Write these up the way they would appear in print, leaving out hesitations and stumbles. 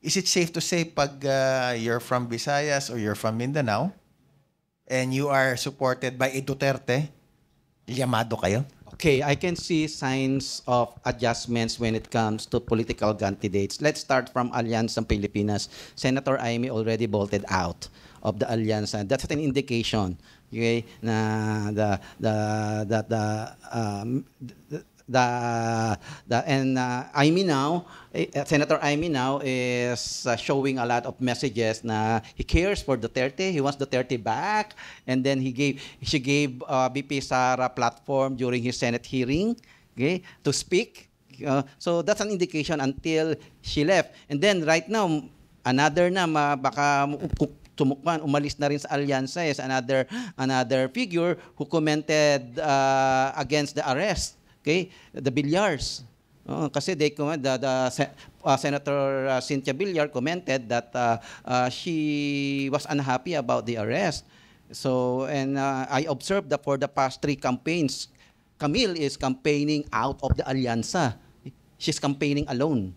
is it safe to say pag you're from Visayas or you're from Mindanao and you are supported by a Duterte, llamado kayo? Okay, I can see signs of adjustments when it comes to political candidates. Let's start from Allianz ng Pilipinas. Senator Amy already bolted out of the alliance, and that's an indication, okay, na Amy now, Senator Amy now is showing a lot of messages na he cares for Duterte, he wants Duterte back, and then she gave BP Sara platform during his Senate hearing, okay, to speak. So that's an indication until she left. And then right now, another na baka umalis na rin sa alyansa is another figure who commented against the arrest. Okay, the Villars. Kasi Senator Cynthia Villar commented that she was unhappy about the arrest. So, and I observed that for the past 3 campaigns, Camille is campaigning out of the alyansa. She's campaigning alone.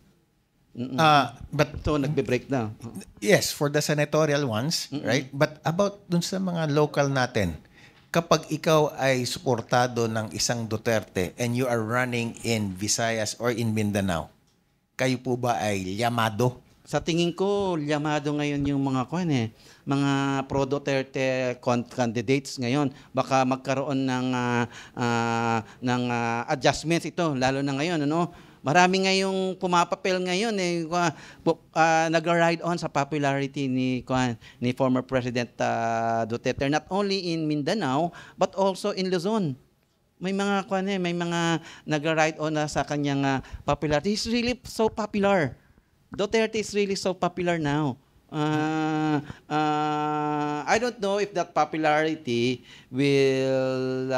But so nagbe-break na. Yes, for the senatorial ones, right? But about dun sa mga local natin, kapag ikaw ay suportado ng isang Duterte and you are running in Visayas or in Mindanao, kayo po ba ay llamado? Sa tingin ko, llamado ngayon yung mga pro-Duterte candidates ngayon. Baka magkaroon ng adjustments ito, lalo na ngayon, ano? Marami ngayong pumapapel ngayon nag-ride on sa popularity ni former President Duterte, not only in Mindanao but also in Luzon. May mga nag-ride on sa kanyang popularity. He's really so popular. Duterte is really so popular now. I don't know if that popularity will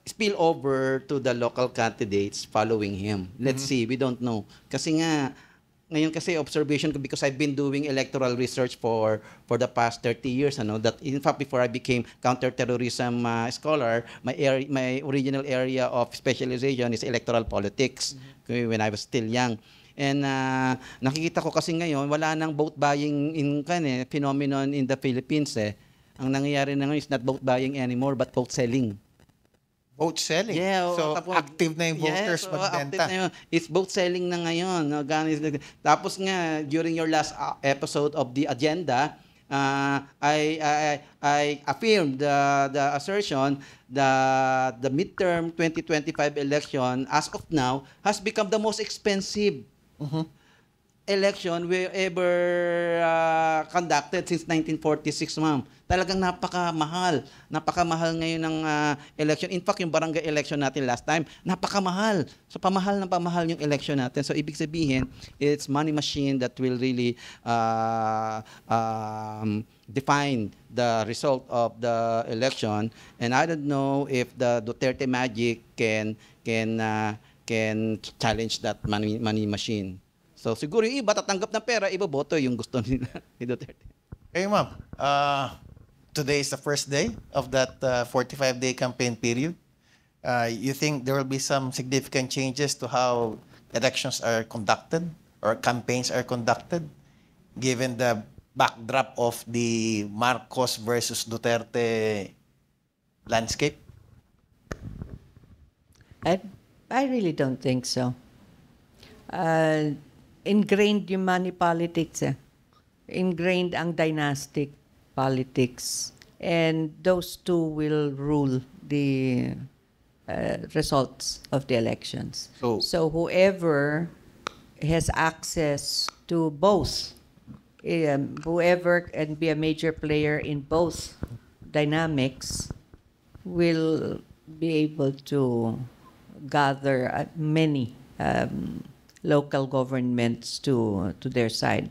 spill over to the local candidates following him. Let's see. We don't know. Kasi ngayon observation ko, because I've been doing electoral research for the past 30 years, that in fact before I became counterterrorism scholar, my original area of specialization is electoral politics, when I was still young. And nakikita ko kasi ngayon, wala nang vote buying phenomenon in the Philippines. Ang nangyayari na ngayon is not vote buying anymore, but vote selling. Vote selling? Yeah, so, active na yung voters magbenta. It's vote selling na ngayon. Tapos nga, during your last episode of the agenda, I affirmed the assertion that the midterm 2025 election, as of now, has become the most expensive election we ever conducted since 1946, ma'am. Talagang napakamahal. Napakamahal ngayon ng election. In fact, yung barangay election natin last time, napakamahal. So, pamahal yung election natin. So, ibig sabihin, it's money machine that will really define the result of the election. And I don't know if the Duterte magic can challenge that money machine. So, siguro yung iba tatanggap ng pera, iba boto yung gusto nila ni Duterte. Hey, ma'am. Today is the first day of that 45-day campaign period. You think there will be some significant changes to how elections are conducted or campaigns are conducted, given the backdrop of the Marcos versus Duterte landscape? I really don't think so. Ingrained yung money politics. Ingrained ang dynastic politics. And those two will rule the results of the elections. So whoever has access to both, whoever can be a major player in both dynamics will be able to gather many local governments to their side.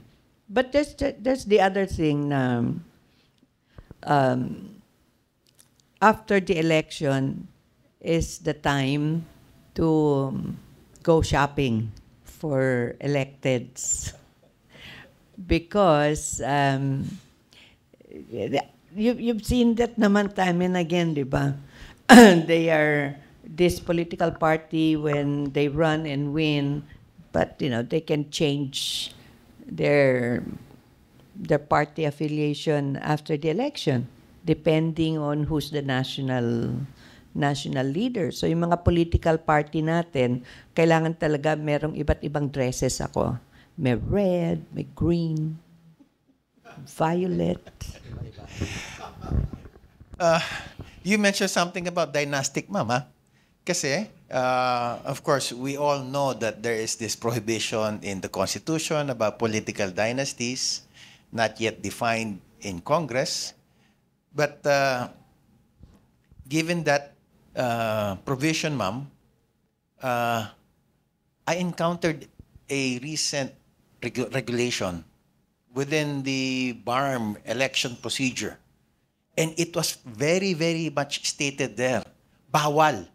But that's the other thing. After the election is the time to go shopping for electeds, because you've seen that naman time and again, di ba? They are this political party when they run and win, but they can change their party affiliation after the election, depending on who's the national leader. So yung mga political party natin, kailangan talaga merong iba't ibang dresses ako. May red, may green, violet. You mentioned something about dynastic, Mama. Kasi, of course, we all know that there is this prohibition in the Constitution about political dynasties, not yet defined in Congress. But given that provision, Ma'am, I encountered a recent regulation within the BARM election procedure. And it was very, very much stated there. Bawal.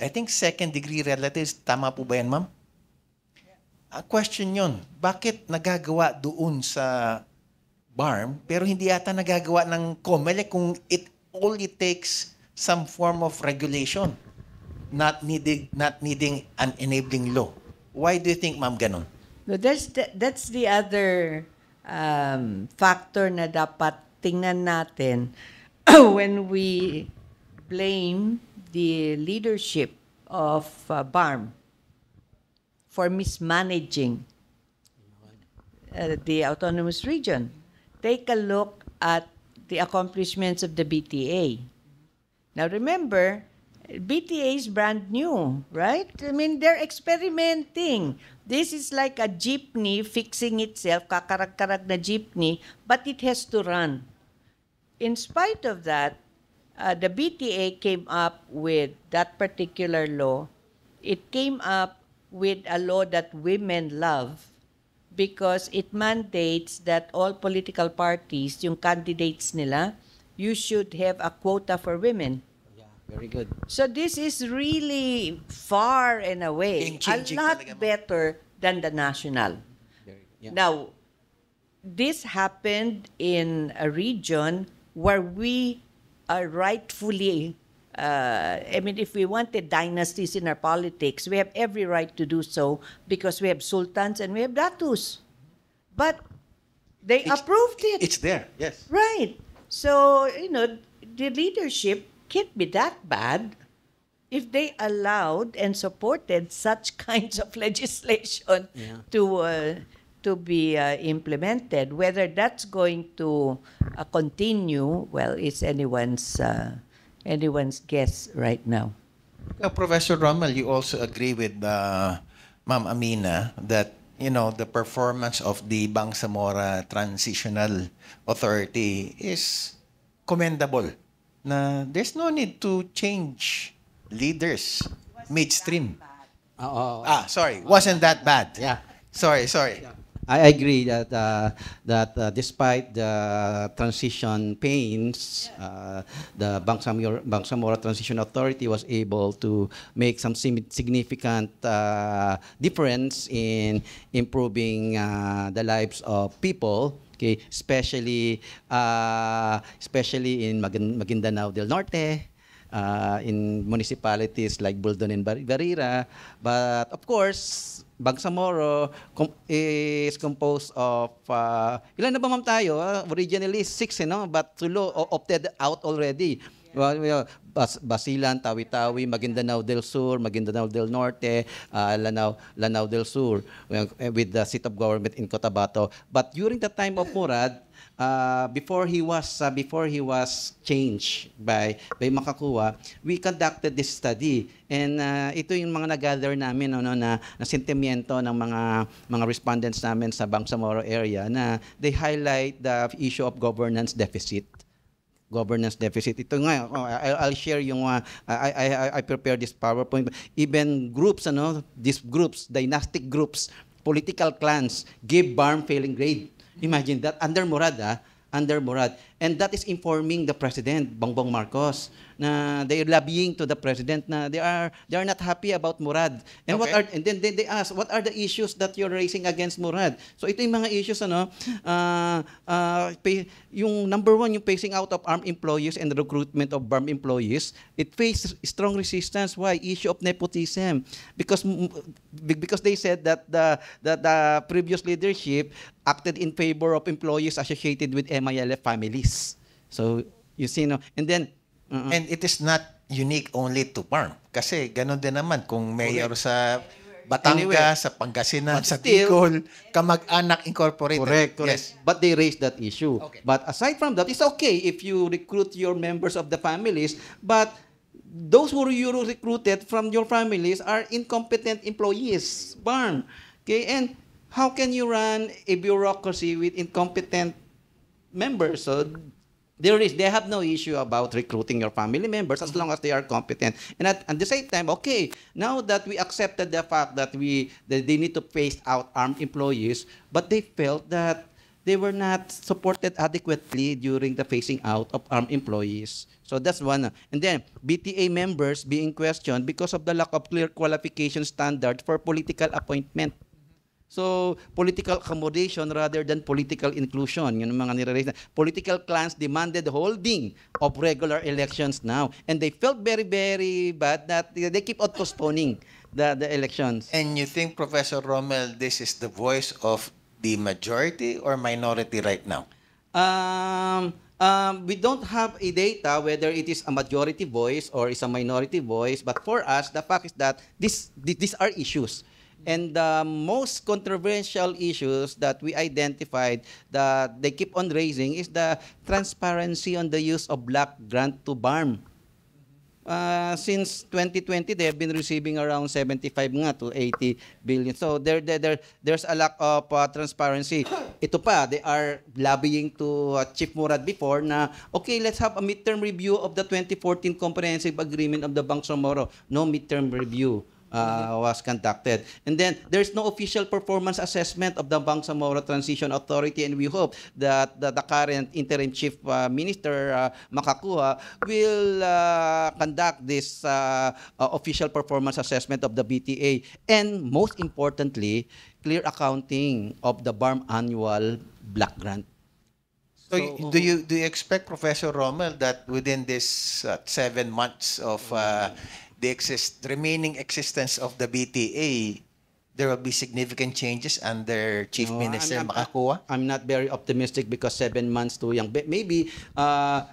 I think second-degree relatives. Tama po ba yan, ma'am? Ang question yun, bakit nagagawa doon sa BARM pero hindi yata nagagawa ng COMELEC kung it only takes some form of regulation, not needing an enabling law? Why do you think, ma'am, ganun? No, that's the other factor na dapat tingnan natin when we blame the leadership of BARM for mismanaging the autonomous region. Take a look at the accomplishments of the BTA. Now remember, BTA is brand new, right? I mean, they're experimenting. This is like a jeepney fixing itself, kakarag-karag na jeepney, but it has to run. In spite of that, the BTA came up with that particular law. It came up with a law that women love because it mandates that all political parties, yung candidates nila, you should have a quota for women. Yeah, very good. So this is really far and away a Game-changing lot talaga, ma'am. better than the national. Yeah. Now, this happened in a region where we are rightfully, I mean, if we wanted dynasties in our politics, we have every right to do so because we have sultans and we have datus. But they approved it. It's there, yes. Right. So, the leadership can't be that bad if they allowed and supported such kinds of legislation Yeah. to be implemented. Whether that's going to continue, well, it's anyone's guess right now. Professor Rommel, you also agree with Ma'am Amina that the performance of the Bangsamoro Transitional Authority is commendable. Na there's no need to change leaders midstream. Sorry, wasn't that bad? Yeah. Sorry. I agree that despite the transition pains, the Bangsamoro Transition Authority was able to make some significant difference in improving the lives of people. Okay, especially in Maguindanao del Norte, in municipalities like Buldon and Barira. But of course, Bangsamoro is composed of, ilan na ba ma'am tayo? Originally 6, but Tulo opted out already. Well, Basilan, Tawi-Tawi, Maguindanao del Sur, Maguindanao del Norte, Lanao del Sur, with the seat of government in Cotabato. But during the time of Murad, before he was changed by Makakuwa, we conducted this study, and ito yung mga nag-gather namin na sentimiento ng mga respondents namin sa Bangsamoro area, na they highlight the issue of governance deficit. Ito nga, I'll share yung I prepared this PowerPoint. Even groups, these groups, dynastic groups, political clans give BARM failing grade. Imagine that under Murad. And that is informing the President, Bongbong Marcos, na they are lobbying to the President na they are not happy about Murad. And Okay. and then they ask, what are the issues that you're raising against Murad? So ito yung mga issues, yung number one, yung phasing out of armed employees and recruitment of armed employees, it faces strong resistance. Why? Issue of nepotism. Because they said that the previous leadership acted in favor of employees associated with MILF families. So, you see, no? And then, And it is not unique only to PARM. Kasi ganun din naman kung mayor sa Batangas, sa Pangasinan, But sa still- Bicol, Kamag-anak Incorporated. correct. Yes. But they raised that issue. Okay. But aside from that, it's okay if you recruit your members of the families, but those who you recruited from your families are incompetent employees. Barn. Okay, and how can you run a bureaucracy with incompetent members? So they have no issue about recruiting your family members as long as they are competent. And at the same time, okay, now that we accepted the fact that they need to phase out armed employees, but they felt that they were not supported adequately during the phasing out of armed employees. So that's one. And then BTA members being questioned because of the lack of clear qualification standard for political appointment. So, political accommodation rather than political inclusion. Yun ang mga nire-raise na. Political clans demanded holding of regular elections now. And they felt very, very bad that they keep on postponing the elections. And you think, Professor Rommel, this is the voice of the majority or minority right now? We don't have a data whether it is a majority voice or is a minority voice. But for us, the fact is that these are issues. And the most controversial issues that we identified that they keep on raising is the transparency on the use of black grant to BARM. Since 2020, they have been receiving around 75 nga to 80 billion. So there's a lack of transparency. Ito pa, they are lobbying to Chief Murad before na, okay, let's have a midterm review of the 2014 Comprehensive Agreement of the Bangsamoro. No midterm review was conducted. And then there's no official performance assessment of the Bangsamoro Transition Authority, and we hope that the current interim chief minister Makakuha will conduct this official performance assessment of the BTA, and most importantly, clear accounting of the BARM annual black grant. So, do you expect, Professor Rommel, that within this 7 months of the remaining existence of the BTA, there will be significant changes under Chief Minister Makakuha? I'm not very optimistic because 7 months too young. But maybe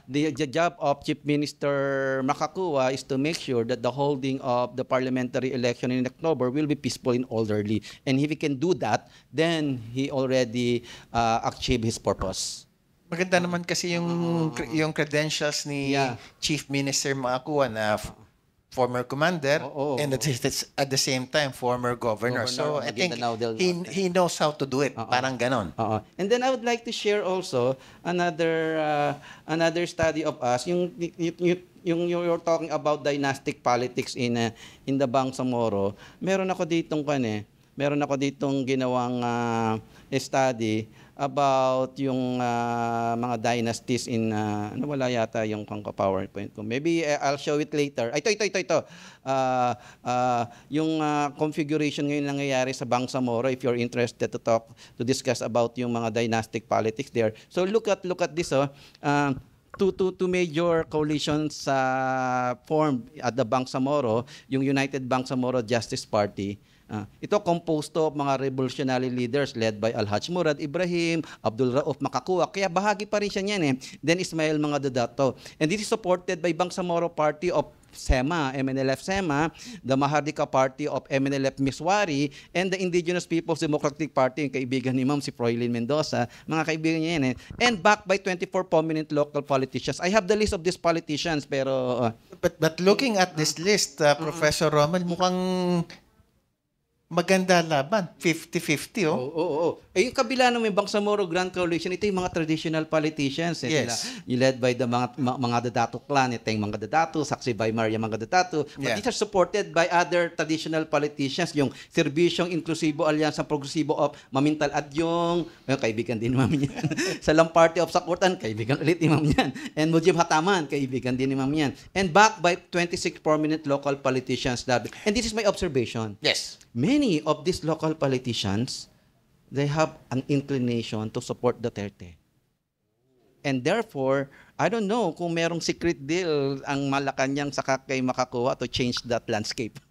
the job of Chief Minister Makakuha is to make sure that the holding of the parliamentary election in October will be peaceful and orderly. And if he can do that, then he already achieved his purpose. Maganda naman kasi yung credentials ni Yeah. Chief Minister Makakuha na former commander and at the same time former governor. So I think he knows how to do it. Parang ganon. And then I would like to share also another study of us. Yung you're talking about dynastic politics in the Bangsamoro. Meron ako ditong ginawang study about yung mga dynasties in nawala yata yung PowerPoint ko. Maybe I'll show it later. Ito. Yung configuration ngayon nangyayari sa Bangsamoro, if you're interested to discuss about yung mga dynastic politics there. So look at this two major coalitions formed at the Bangsamoro, yung United Bangsamoro Justice Party. Ito composed of mga revolutionary leaders led by Alhaj Murad Ibrahim, Abdul Rauf Makakuha. Kaya bahagi pa rin siya niyan eh. Then Ismail Mga Dadato. And this is supported by Bangsamoro Party of SEMA, MNLF SEMA, the Mahardika Party of MNLF Miswari, and the Indigenous People's Democratic Party, yung kaibigan ni Ma'am si Froilyn Mendoza, mga kaibigan niya yan eh. And backed by 24 prominent local politicians. I have the list of these politicians, pero... But looking at this list, Professor Rommel, mukhang maganda laban. 50-50, oh. Oo. Eh, yung kabila ng may Bangsamoro Grand Coalition, ito yung mga traditional politicians. Yes. You led by the mga Dadato clan. Ito yung mga Dadato, saksi by Maria mga Dadato. But Yeah. these are supported by other traditional politicians. Yung Serbisyong Inklusibo Alyansa Progresibo of Mamintal Adyong, kaibigan din ni Ma'am yan. Salam Party of Sakutan, kaibigan ulit ni Ma'am yan. And Mujib Hataman, kaibigan din ni Ma'am yan. And backed by 26 prominent local politicians. And this is my observation. Yes. Many of these local politicians, they have an inclination to support Duterte. And therefore, I don't know kung merong secret deal ang Malacanang saka kay makakuha to change that landscape.